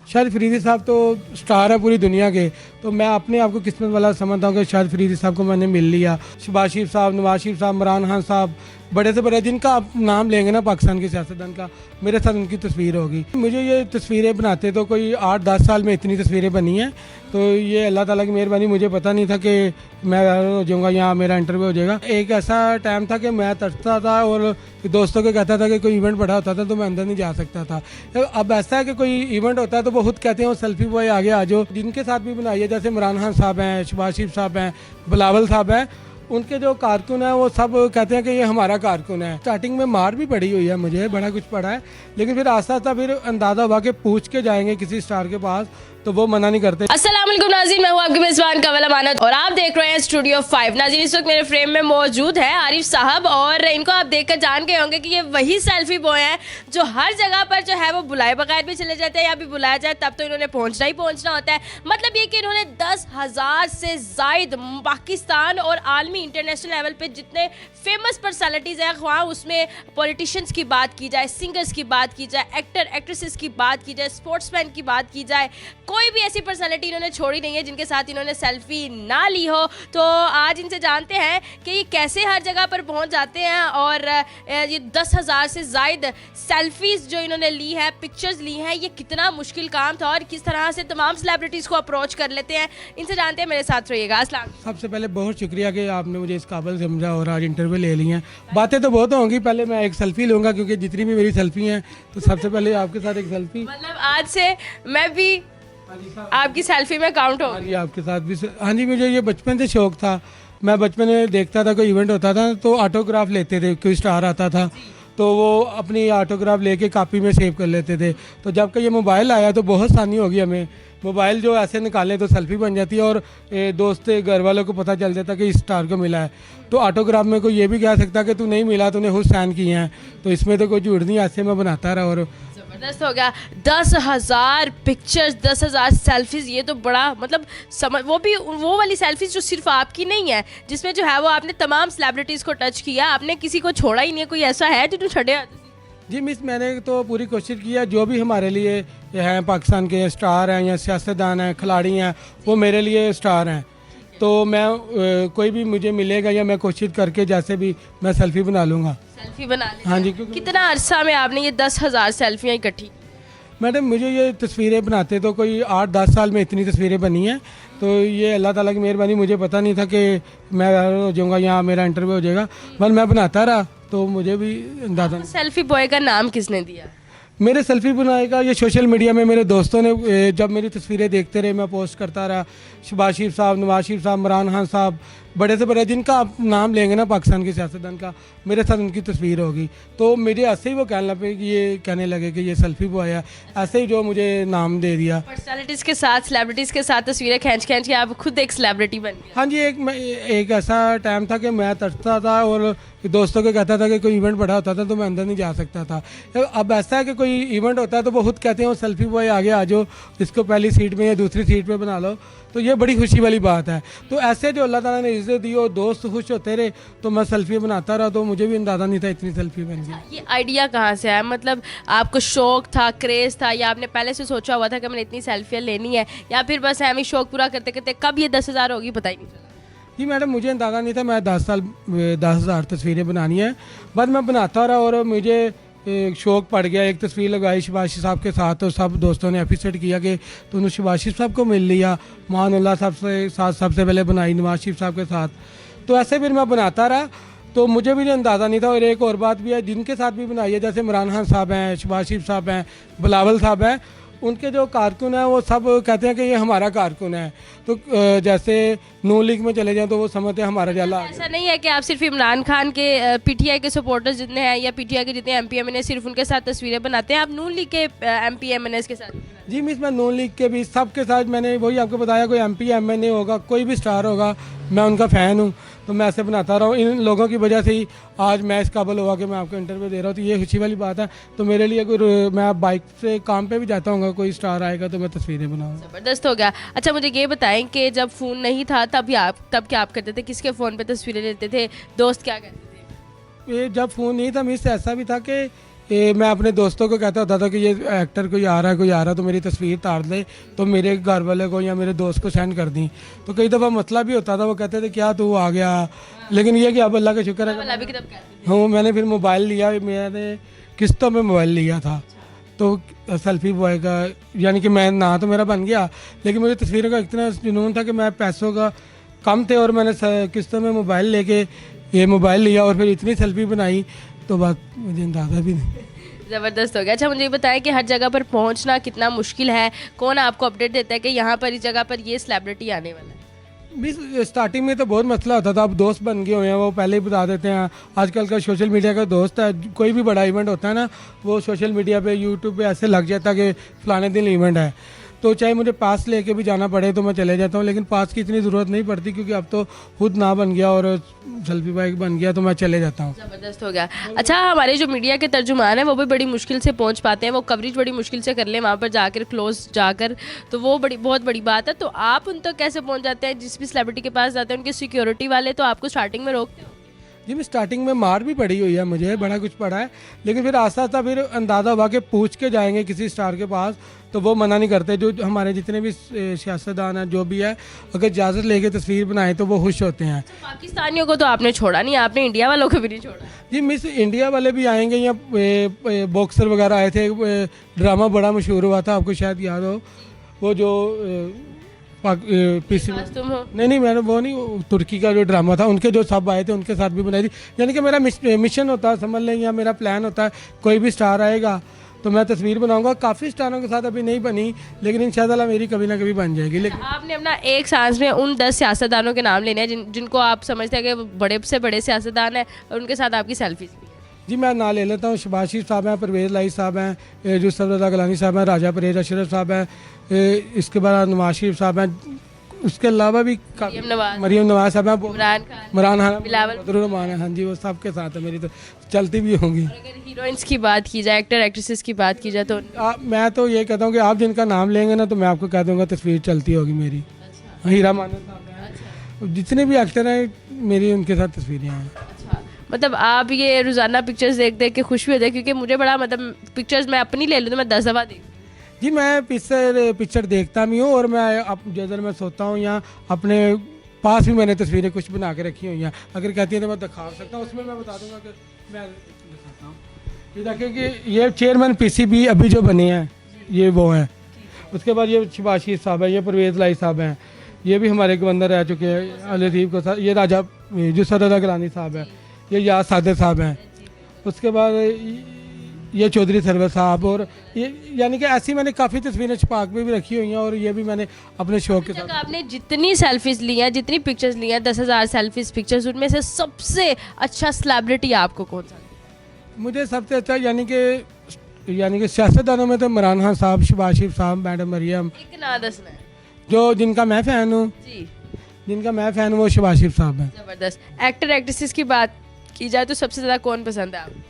शाहिद फरीदी साहब तो स्टार है पूरी दुनिया के, तो मैं अपने आप को किस्मत वाला समझता हूँ कि शाहिद फरीदी साहब को मैंने मिल लिया। शहबाज शरीफ साहब, नवाज शरीफ साहब, इमरान खान साहब, बड़े से बड़े जिनका आप नाम लेंगे ना पाकिस्तान के सियासतदान का, मेरे साथ उनकी तस्वीर होगी। मुझे ये तस्वीरें बनाते तो कोई 8-10 साल में इतनी तस्वीरें बनी हैं, तो ये अल्लाह ताला की मेहरबानी। मुझे पता नहीं था कि मैं हो जाऊँगा, यहाँ मेरा इंटरव्यू हो जाएगा। एक ऐसा टाइम था कि मैं तरसता था और दोस्तों को कहता था कि कोई इवेंट बड़ा होता था तो मैं अंदर नहीं जा सकता था। अब ऐसा है कि कोई इवेंट होता है तो बहुत कहते हैं वो सेल्फी बॉय आगे आ जाओ। जिनके साथ भी बनाई है, जैसे इमरान खान साहब हैं, शहबाज शरीफ साहब हैं, बिलावल साहब हैं, उनके जो कारकुन हैं वो सब कहते हैं कि ये हमारा कारकुन है। स्टार्टिंग में मार भी पड़ी हुई है, मुझे बड़ा कुछ पड़ा है, लेकिन फिर आस्ता आस्ता फिर अंदाज़ा हुआ कि पूछ के जाएंगे किसी स्टार के पास तो वो मना नहीं करते। अस्सलाम वालेकुम नाज़रीन, मैं हूँ आपकी मेज़बान कवल अमानत और आप देख रहे हैं स्टूडियो 5। नाज़रीन, इस वक्त मेरे फ्रेम में मौजूद है आरिफ साहब और इनको आप देखकर जान गए होंगे कि ये वही सेल्फी बॉय हैं जो हर जगह पर जो है वो बुलाए बगैर भी चले जाते हैं, या भी बुलाया जाए तब तो इन्होंने पहुँचना ही पहुँचना होता है। मतलब ये कि इन्होंने 10,000 से ज़ायद पाकिस्तान और आलमी इंटरनेशनल लेवल पर जितने फेमस पर्सनैलिटीज़ हैं, वहाँ उसमें पॉलिटिशियंस की बात की जाए, सिंगर्स की बात की जाए, एक्टर एक्ट्रेसेस की बात की जाए, स्पोर्ट्समैन की बात की जाए, कोई भी ऐसी पर्सनालिटी इन्होंने छोड़ी नहीं है जिनके साथ इन्होंने सेल्फी ना ली हो। तो आज इनसे जानते हैं कि ये कैसे हर जगह पर पहुंच जाते हैं और ये 10,000 से ज़ायद सेल्फीज़ जो इन्होंने ली है, पिक्चर्स ली हैं, ये कितना मुश्किल काम था और किस तरह से तमाम सेलिब्रिटीज़ को अप्रोच कर लेते हैं। इनसे जानते हैं, मेरे साथ रहिएगा। अस्सलाम। सबसे पहले बहुत शुक्रिया कि आपने मुझे इस काबिल समझा और आज इंटरव्यू ले ली हैं। बातें तो बहुत होंगी, पहले मैं एक सेल्फी लूँगा क्योंकि जितनी भी मेरी सेल्फी हैं तो सबसे पहले आपके साथ एक सेल्फी। मतलब आज से मैं भी आपकी सेल्फी में काउंट हो। हाँ जी, आपके साथ भी। हाँ जी, मुझे ये बचपन से शौक था। मैं बचपन में देखता था कोई इवेंट होता था तो ऑटोग्राफ लेते थे, कोई स्टार आता था तो वो अपनी ऑटोग्राफ लेके कॉपी में सेव कर लेते थे। तो जब का ये मोबाइल आया तो बहुत आसानी होगी हमें। मोबाइल जो ऐसे निकालें तो सेल्फी बन जाती है और दोस्त घर वालों को पता चल जाता कि इस स्टार को मिला है। तो ऑटोग्राफ में कोई ये भी कह सकता कि तू नहीं मिला, तूने खुद साइन किए हैं, तो इसमें तो कोई झूठ नहीं। ऐसे मैं बनाता रहा और ज़बरदस्त हो गया। 10,000 पिक्चर्स, 10,000 सेल्फीज़, ये तो बड़ा मतलब समझ, वो भी वो वाली सेल्फीज़ जो सिर्फ आपकी नहीं है, जिसमें जो है वो आपने तमाम सेलिब्रिटीज़ को टच किया, आपने किसी को छोड़ा ही नहीं है। कोई ऐसा है जो छड़े? जी मिस, मैंने तो पूरी कोशिश की है। जो भी हमारे लिए हैं पाकिस्तान के स्टार हैं या सियासतदान हैं, खिलाड़ी हैं, वो मेरे लिए स्टार हैं। तो मैं कोई भी मुझे मिलेगा या मैं कोशिश करके जैसे भी मैं सेल्फी बना लूँगा। सेल्फी बना लें? हाँ जी। कितना अरसा में आपने ये 10,000 सेल्फियाँ इकट्ठी? मैडम, मुझे ये तस्वीरें बनाते तो कोई 8-10 साल में इतनी तस्वीरें बनी हैं, तो ये अल्लाह ताला की मेहरबानी। मुझे पता नहीं था कि मैं हो जाऊँगा, यहाँ मेरा इंटरव्यू हो जाएगा, बस मैं बनाता रहा तो मुझे भी अंदाजा। सेल्फी बॉय का नाम किसने दिया? मेरे सेल्फी बनाएगा ये सोशल मीडिया में मेरे दोस्तों ने, जब मेरी तस्वीरें देखते रहे, मैं पोस्ट करता रहा। शहबाज शरीफ साहब, नवाज शरीफ साहब, इमरान खान साहब, बड़े से बड़े जिनका आप नाम लेंगे ना पाकिस्तान के सियासतदान का, मेरे साथ उनकी तस्वीर होगी। तो मेरे ऐसे ही वो कहने लगे कि ये कहने लगे कि ये सेल्फी बॉय है, ऐसे ही जो मुझे नाम दे दिया। पर्सनालिटीज़ के साथ, सेलिब्रिटीज़ के साथ तस्वीरें खींच के आप खुद एक सेलिब्रिटी बन गए। हाँ जी, एक ऐसा टाइम था कि मैं तरसता था और दोस्तों को कहता था कि कोई इवेंट बड़ा होता था तो मैं अंदर नहीं जा सकता था। अब ऐसा है कि कोई इवेंट होता है तो वो खुद कहते हैं वो सेल्फी बॉय आगे आ जाओ, इसको पहली सीट में या दूसरी सीट पे बना लो, तो ये बड़ी खुशी वाली बात है। तो ऐसे जो अल्लाह ताला ने इज्जत दी और दोस्त खुश होते रहे तो मैं सेल्फी बनाता रहा, तो मुझे भी अंदाज़ा नहीं था इतनी सेल्फी बन गई। ये आइडिया कहाँ से आया? मतलब आपको शौक था, क्रेज़ था, या आपने पहले से सोचा हुआ था कि मैंने इतनी सेल्फियाँ लेनी है, या फिर बस हमें शौक पूरा करते करते कब ये 10,000 होगी पता ही नहीं चला? जी मैडम, मुझे अंदाज़ा नहीं था मैं 10,000 तस्वीरें बनानी है, बस मैं बनाता रहा और मुझे एक शौक़ पड़ गया। एक तस्वीर लगाई शहबाज शरीफ साहब के साथ तो सब दोस्तों ने एप्रिशिएट किया कि तूने शहबाज शरीफ साहब को मिल लिया। मानुल्लाह साहब से साथ सबसे पहले बनाई, नवाज शरीफ साहब के साथ, तो ऐसे फिर मैं बनाता रहा, तो मुझे भी अंदाज़ा नहीं था। और एक और बात भी है, जिनके साथ भी बनाई है, जैसे इमरान खान साहब हैं, शहबाज शरीफ साहब हैं, बिलावल साहब हैं, उनके जो कारकुन हैं वो सब कहते हैं कि ये हमारा कारकुन है। तो जैसे नून लीग में चले जाएं तो वो समझते हैं हमारा जाला। ऐसा नहीं है कि आप सिर्फ इमरान खान के पीटीआई के सपोर्टर्स जितने हैं या पीटीआई के जितने एमपीएमएनए सिर्फ उनके साथ तस्वीरें बनाते हैं, आप नून लीग के एमपीएमएनए के साथ? जी मिस, मैं नून लीग के भी सबके साथ, मैंने वही आपको बताया, कोई एमपीएमएनए होगा, कोई भी स्टार होगा, मैं उनका फ़ैन हूँ, तो मैं ऐसे बनाता रहा हूँ। इन लोगों की वजह से ही आज मैं इस काबिल हुआ कि मैं आपको इंटरव्यू दे रहा हूँ, तो ये खुशी वाली बात है। तो मेरे लिए कोई, मैं बाइक से काम पे भी जाता हूँ, कोई स्टार आएगा तो मैं तस्वीरें बनाऊँ। ज़बरदस्त हो गया। अच्छा, मुझे ये बताएं कि जब फ़ोन नहीं था तब क्या आप करते थे? किसके फ़ोन पे तस्वीरें लेते थे? दोस्त क्या करते थे? ये जब फ़ोन नहीं था मिस, ऐसा भी था कि मैं अपने दोस्तों को कहता होता था कि ये एक्टर कोई आ रहा है तो मेरी तस्वीर तार दे, तो मेरे घर वाले को या मेरे दोस्त को सेंड कर दी। तो कई दफ़ा मसला भी होता था, वो कहते थे क्या तू आ गया, लेकिन ये कि अब अल्लाह का शुक्र है। वाला भी किताब कहती हाँ, मैंने फिर मोबाइल लिया, मैंने किस्तों में मोबाइल लिया था, तो सेल्फी बॉय का यानी कि मैं ना तो मेरा बन गया, लेकिन मुझे तस्वीरों का इतना जुनून था कि मैं पैसों का कम थे और मैंने किस्तों में मोबाइल लेके ये मोबाइल लिया और फिर इतनी सेल्फी बनाई तो बात मुझे अंदाज़ा भी नहीं। ज़बरदस्त हो गया। अच्छा मुझे ये बताएं कि हर जगह पर पहुंचना कितना मुश्किल है, कौन आपको अपडेट देता है कि यहाँ पर इस जगह पर ये सेलिब्रिटी आने वाला है? भी स्टार्टिंग में तो बहुत मसला होता था, अब दोस्त बन गए हुए हैं, वो पहले ही बता देते हैं। आजकल का सोशल मीडिया का दोस्त है, कोई भी बड़ा इवेंट होता है ना, वो सोशल मीडिया पे यूट्यूब पे ऐसे लग जाता है कि फलाने दिन इवेंट है, तो चाहे मुझे पास लेके भी जाना पड़े तो मैं चले जाता हूँ, लेकिन पास की इतनी ज़रूरत नहीं पड़ती क्योंकि अब तो खुद ना बन गया और सेल्फी बाइक बन गया तो मैं चले जाता हूँ। ज़बरदस्त हो गया। अच्छा हमारे जो मीडिया के तर्जुमान हैं वो भी बड़ी मुश्किल से पहुंच पाते हैं, वो कवरेज बड़ी मुश्किल से कर लें वहाँ पर जाकर क्लोज जाकर, तो वो बहुत बड़ी बात है। तो आप उन तक कैसे पहुँच जाते हैं? जिस भी सेलिब्रिटी के पास जाते हैं उनके सिक्योरिटी वाले तो आपको स्टार्टिंग में रोकते हो? जी, मैं स्टार्टिंग में मार भी पड़ी हुई है, मुझे बड़ा कुछ पड़ा है, लेकिन फिर आस्ता आस्ता फिर अंदाज़ा हुआ कि पूछ के जाएंगे किसी स्टार के पास तो वो मना नहीं करते। जो हमारे जितने भी सियासतदान हैं जो भी है, अगर इजाज़त लेके तस्वीर बनाए तो वो खुश होते हैं। पाकिस्तानियों को तो आपने छोड़ा नहीं, आपने इंडिया वालों को भी नहीं छोड़ा। जी, मिस इंडिया वाले भी आएंगे, या बॉक्सर वगैरह आए थे, ड्रामा बड़ा मशहूर हुआ था, आपको शायद याद हो, वो जो पीसी तुम हो? नहीं मैंने वो नहीं, तुर्की का जो ड्रामा था उनके जो सब आए थे उनके साथ भी बनाई थी। यानी कि मेरा मिशन होता है, समझ लें, या मेरा प्लान होता है, कोई भी स्टार आएगा तो मैं तस्वीर बनाऊंगा। काफ़ी स्टारों के साथ अभी नहीं बनी, लेकिन इंशाअल्लाह मेरी कभी ना कभी बन जाएगी। लेकिन आपने अपना एक सांस में उन 10 सियासतदानों के नाम लेने हैं जिनको आप समझते हैं कि बड़े से बड़े सियासतदान हैं और उनके साथ आपकी सेल्फीज भी है। जी, मैं ना ले लेता हूँ। शहबाज शरीफ साहब हैं, परवेज़ लाई साहब हैं, यूसुफ रज़ा गिलानी साहब हैं, राजा परवेज़ अशरफ साहब हैं, इसके बाद नवाज शरीफ साहब हैं, उसके अलावा भी मरीम नवाज साहब हैं, इमरान खान, बदरुर्रहमान है। हाँ जी, वो सबके साथ है, मेरी तो चलती भी होंगी। अगर हीरोइंस की बात की जाए, एक्टर एक्ट्रेसेस की बात की जाए तो मैं तो ये कहता हूँ कि आप जिनका नाम लेंगे ना तो मैं आपको कह दूँगा तस्वीर चलती होगी मेरी। हीरा मानन साहब हैं, जितने भी एक्टर हैं मेरी उनके साथ तस्वीरें हैं। मतलब आप ये रोज़ाना पिक्चर्स देख देख के खुश भी होते हैं? क्योंकि मुझे बड़ा मतलब पिक्चर्स मैं अपनी ले लूँ तो मैं 10 दफ़ा देखूँ। जी, मैं पिक्चर देखता भी हूँ और मैं अब जैसे मैं सोता हूँ या अपने पास भी मैंने तस्वीरें कुछ बना के रखी हुई हैं, अगर कहती हैं तो मैं दिखा सकता हूँ, उसमें मैं बता दूंगा कि मैं दिखाता हूँ। ये देखिए कि ये चेयरमैन पीसीबी अभी जो बने हैं ये वो हैं, उसके बाद ये शहबाज शरीफ साहब हैं, ये परवेज़ लाई साहब हैं, ये भी हमारे गवर्नर रह चुके हैं लतीफ़ को साथ, ये राजा यूसुफ रज़ा गिलानी साहब हैं, ये याद सादर साहब हैं, उसके बाद ये चौधरी सरवर साहब, और ये यानी कि ऐसी मैंने काफ़ी तस्वीरें छुपा के भी रखी हुई हैं और ये भी मैंने अपने शौक के साथ। आपने जितनी सेल्फीज ली हैं, जितनी पिक्चर्स ली हैं, 10,000 सेल्फीज पिक्चर्स, उनमें से सबसे अच्छा सेलिब्रिटी आपको कौन सा? मुझे सबसे अच्छा यानी कि सियासतदानों में तो इमरान खान साहब, शहबाज शरीफ साहब, मैडम मरियम। एक ना दसना है जो जिनका मैं फ़ैन हूँ जी, जिनका मैं फ़ैन हूँ वो शहबाज शरीफ साहब हैं। ज़बरदस्त। एक्टर एक्ट्रेसेस की बात की जाए तो सबसे ज़्यादा कौन पसंद है आपको?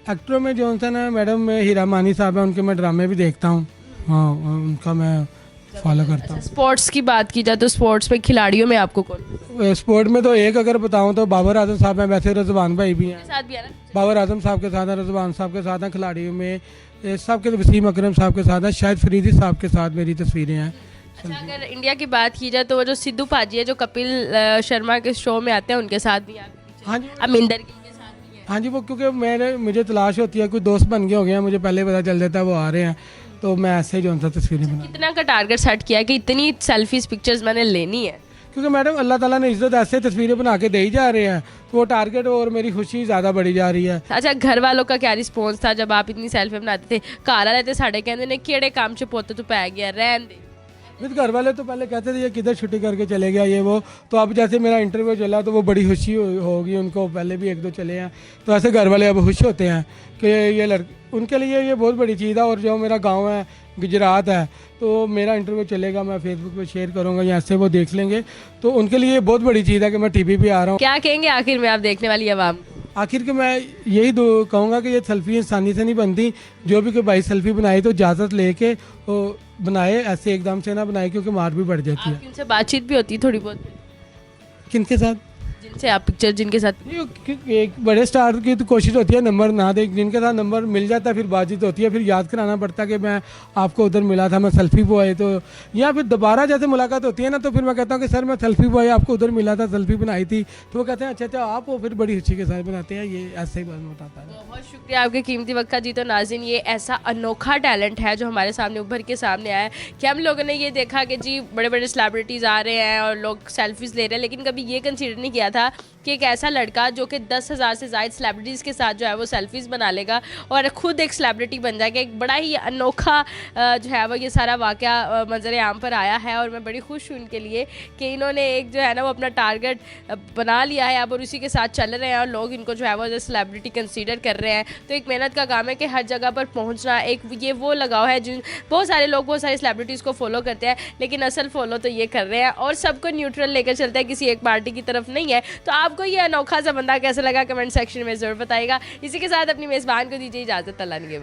एक्टरों में जो है ना मैडम, में हीरा मानी साहब हैं, उनके मैं ड्रामे भी देखता हूँ, हाँ उनका मैं फॉलो करता हूँ। स्पोर्ट्स की बात की जाए तो स्पोर्ट्स में खिलाड़ियों में आपको कौन? स्पोर्ट में तो एक अगर बताऊँ तो बाबर आजम साहब हैं, वैसे रज़वान भाई भी हैं, साथ भी है ना? बाबर आजम साहब के साथ हैं, रज़वान साहब के साथ हैं। खिलाड़ियों में सबके, वसीम अकरम साहब के साथ हैं, शायद फरीदी साहब के साथ मेरी तस्वीरें हैं। अच्छा, अगर इंडिया की बात की जाए तो वो जो सिद्धू पाजी है जो कपिल शर्मा के शो में आते हैं उनके साथ भी आप? हाँ जी, अमिंदर गिल के साथ भी है? हाँ जी, वो क्योंकि मुझे तलाश होती है, कोई दोस्त बन गए हो गए, मुझे पहले पता चल जाता है वो आ रहे हैं, तो मैं ऐसे ही जो सा तस्वीरें बना। कितना का टारगेट सेट किया है कि इतनी सेल्फीज पिक्चर्स मैंने लेनी है? क्योंकि मैडम अल्लाह ताला ने इज्जत ऐसे तस्वीरें बना के दे ही जा रहे हैं, तो वो टारगेट और मेरी खुशी ज़्यादा बढ़ी जा रही है। अच्छा, घर वालों का क्या रिस्पॉन्स था जब आप इतनी सेल्फी बनाते थे? घर वाले साढ़े कहते ने केड़े काम च पुत्त तू पै गया, रहन दे। फिर घर वाले तो पहले कहते थे ये किधर छुट्टी करके चले गया ये वो, तो अब जैसे मेरा इंटरव्यू चला तो वो बड़ी खुशी होगी उनको, पहले भी 1-2 चले हैं, तो ऐसे घर वाले अब खुश होते हैं कि ये उनके लिए ये बहुत बड़ी चीज़ है। और जो मेरा गांव है गुजरात है, तो मेरा इंटरव्यू चलेगा, मैं फेसबुक पे शेयर करूँगा, यहाँ से वो देख लेंगे, तो उनके लिए बहुत बड़ी चीज़ है कि मैं टीवी पे आ रहा हूँ। क्या कहेंगे आखिर में आप देखने वाली आवाम? आखिर के मैं यही कहूँगा कि ये सेल्फी इंसानी से नहीं बनती, जो भी कोई भाई सेल्फी बनाए तो इजाज़त लेके वो बनाए, ऐसे एकदम से ना बनाए क्योंकि मार भी बढ़ जाती है। उनसे बातचीत भी होती है थोड़ी बहुत? किनके साथ? जिनसे आप पिक्चर जिनके साथ एक बड़े स्टार की तो कोशिश होती है नंबर ना दे, जिनके साथ नंबर मिल जाता है फिर बातचीत होती है, फिर याद कराना पड़ता है कि मैं आपको उधर मिला था, मैं सेल्फी बॉय। तो या फिर दोबारा जैसे मुलाकात होती है ना, तो फिर मैं कहता हूँ कि सर मैं सेल्फी बॉय आपको उधर मिला था, सेल्फी बनाई थी। तो वो कहते हैं अच्छा अच्छा आप वो, फिर बड़ी खुशी के साथ बनाते हैं। ये ऐसे ही बात बताता है। बहुत शुक्रिया आपके कीमती वक्त का जी। तो नाज़रीन, ये ऐसा अनोखा टैलेंट है जो हमारे सामने उभर के सामने आया है कि हम लोगों ने ये देखा कि जी बड़े बड़े सेलिब्रिटीज़ आ रहे हैं और लोग सेल्फीज़ ले रहे हैं, लेकिन कभी ये कंसीडर नहीं किया था कि एक ऐसा लड़का जो कि 10,000 से ज़ायद सेलिब्रिटीज़ के साथ जो है वो सेल्फीज़ बना लेगा और ख़ुद एक सेलिब्रिटी बन जाएगा। एक बड़ा ही अनोखा जो है वो ये सारा वाक़या मंजर आम पर आया है और मैं बड़ी खुश हूँ उनके लिए कि इन्होंने एक जो है ना वो अपना टारगेट बना लिया है अब और उसी के साथ चल रहे हैं और लोग इनको जो है वो सेलिब्रिटी कंसीडर कर रहे हैं। तो एक मेहनत का काम है कि हर जगह पर पहुंचना, एक ये वो लगाव है जिन बहुत सारे लोग बहुत सारे सेलिब्रिटीज़ को फॉलो करते हैं, लेकिन असल फॉलो तो ये कर रहे हैं और सबको न्यूट्रल लेकर चलते हैं, किसी एक पार्टी की तरफ नहीं है। तो आपको ये अनोखा सा बंदा कैसा लगा कमेंट सेक्शन में ज़रूर बताइएगा। इसी के साथ अपनी मेज़बान को दीजिए इजाज़त। अल्लाह निगहबान।